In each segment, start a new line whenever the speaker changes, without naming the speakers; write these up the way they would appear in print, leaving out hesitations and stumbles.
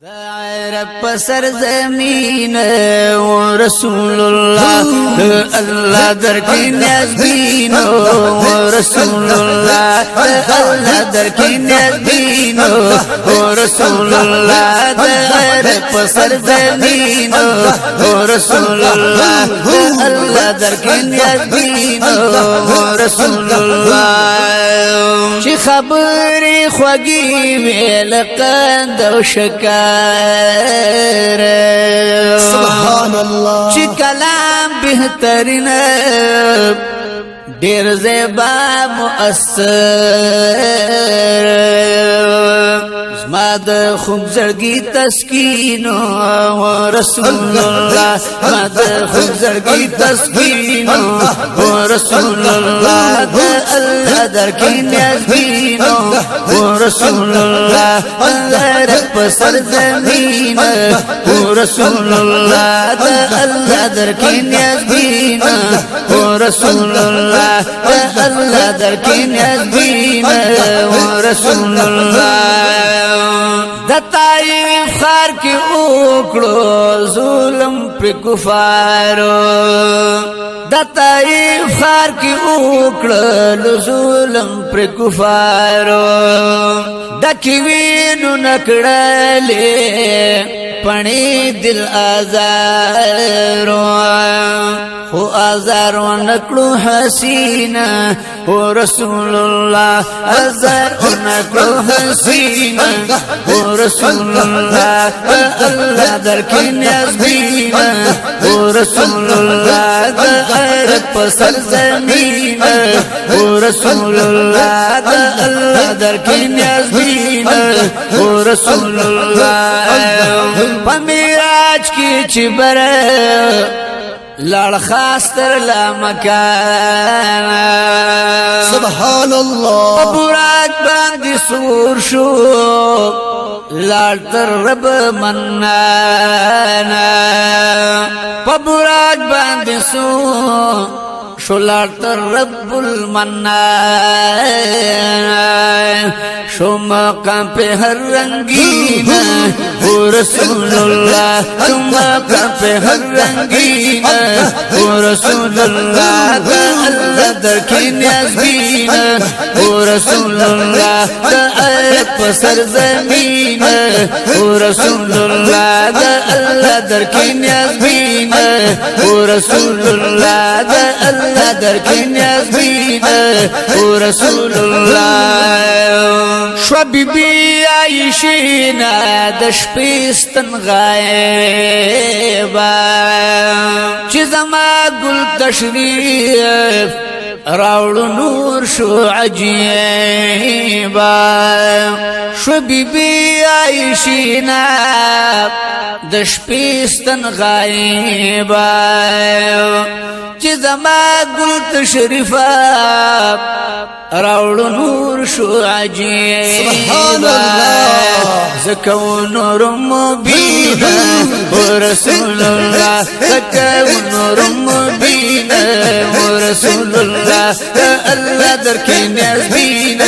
عرب پسر زمین و رسول اللہ اللہ در کی نزدین و رسول اللہ اللہ در کی نزدین و رسول اللہ عرب پسر زمین و رسول اللہ اللہ در کی نزدین و رسول اللہ چی خبری خوگی ویل قند و شکر
سبحان اللہ
چی کلام بہترین دیر زیبا مؤثر زماد خوب زرگی تسکین و رسول اللہ زماد خوب زرگی تسکین و رسول اللہ اللہ در کی نزدین و رسول اللہ اللہ پسر زمین و رسول اللہ اللہ در کی نزدین و رسول اللہ اللہ در کی نزدین و رسول اللہ د طائف خار کی اوکڑو ظلم پی کفارو د طائف خار کی اوکڑو ظلم پی کفارو ڈکی وینو نکڑلے پنی دل آزارو خو آزارو نکڑو حسینہ و رسول اللہ آزارو نکڑو حسینہ و رسول اللہ اللہ در کی نزدینہ و رسول اللہ عرب پسر زمینہ و رسول اللہ اللہ در کی نزدینہ و رسول اللہ پمیراج کی چبر لڑ خاستر لا مکان
سبحان اللہ
براک باندی سور شو لڑ تر رب منانا براک باندی سور شو لڑ تر رب المنان شو مقام پہ ہر رنگین و رسول اللہ شو مقام پہ ہر رنگین و رسول اللہ اللہ در کی نزدین و رسول اللہ عرب پسر زمین و رسول اللہ اللہ در کی نزدین و رسول اللہ اللہ در کی نزدین و رسول اللہ شو بی بی عائشینا دش پیستن غائبا چی زما گل تشریف راوڑ نور شو عجیبا شو بی بی عائشینا دش پیستن غائبا چی زما گل تشریفا راوڑ نور شو عجیبا زکو نور مبین و رسول اللہ زکو نور مبین و رسول اللہ اللہ در کی نزدین و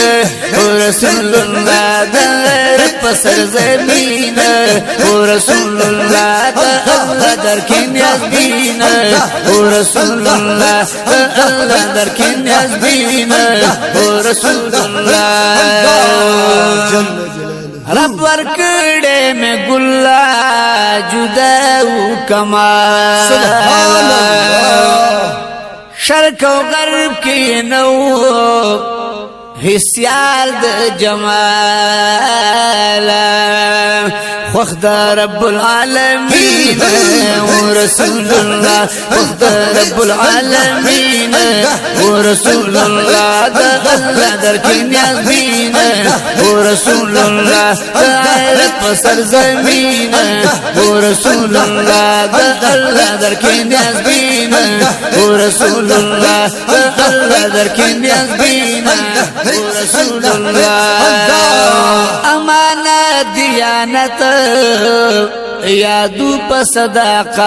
رسول اللہ در پسر زمین و رسول اللہ اللہ در کی نزدین و رسول اللہ اللہ در کی نزدین و رسول اللہ رب ورکڑے میں گلا جداو کمال
سبحان اللہ
شرق و غرب کی نو حسیال د جمال خود رب العالمین و رسول اللہ خود رب العالمین و رسول اللہ اللہ در کی نزدین و رسول اللہ عرب پسر زمین و رسول اللہ اللہ در کی نزدین و رسول اللہ اللہ در کی نزدین و رسول اللہ امانت دیانت یادو پا صداقات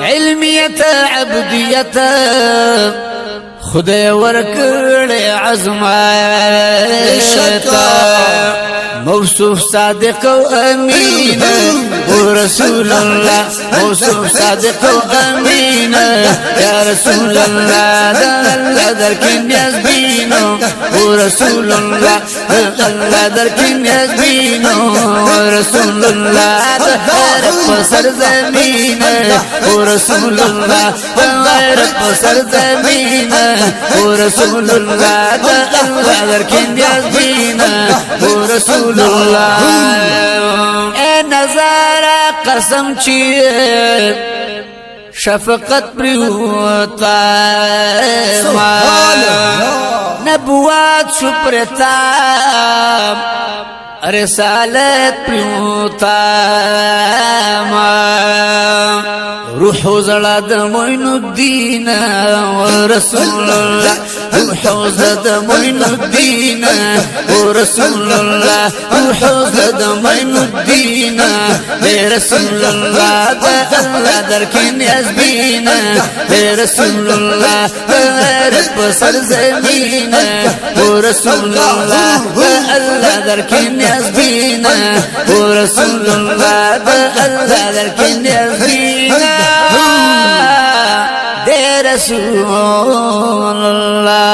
علمیت عبدیت خدای ورکړې عظمت موصوف صادق و امین و رسول الله موصوف صادق و امین یا رسول الله الله در کی نیاز بینو و رسول الله الله در کی نیاز بینو و رسول الله رب سر زمین و رسول الله رب سر زمین و رسول الله الله در کی نیاز بینو و رسول الله اے نظارہ قسم چی شفقت پریوتا نبوات شپرتا رسالت پریوتا روح زړه د معین الدین و رسول الله روح زړه د معین الدین و رسول الله روح زړه د معین الدین و رسول الله الله در کې نیاز بین و رسول الله رب سر زمین و رسول الله الله در کې نیاز بین و رسول الله الله در کې نیاز بین رسول الله